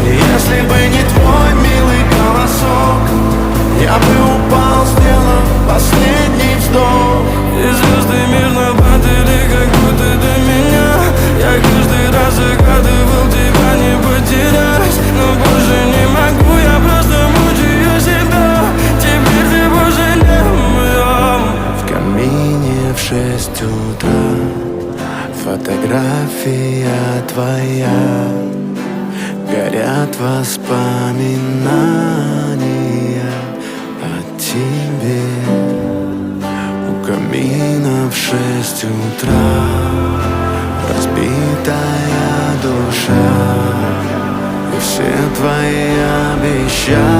Если бы не твой милый голосок, я бы упал, сделав последний вздох. И звезды мирно падали, как будто до меня. Я каждый раз загадывал тебя не потерять, но больше не могу, я просто мучаю себя. Теперь ты больше не моя. В камине в 6 утра фотография твоя, горят воспоминания о тебе. У камина в 6 утра разбитая душа, и все твои обещания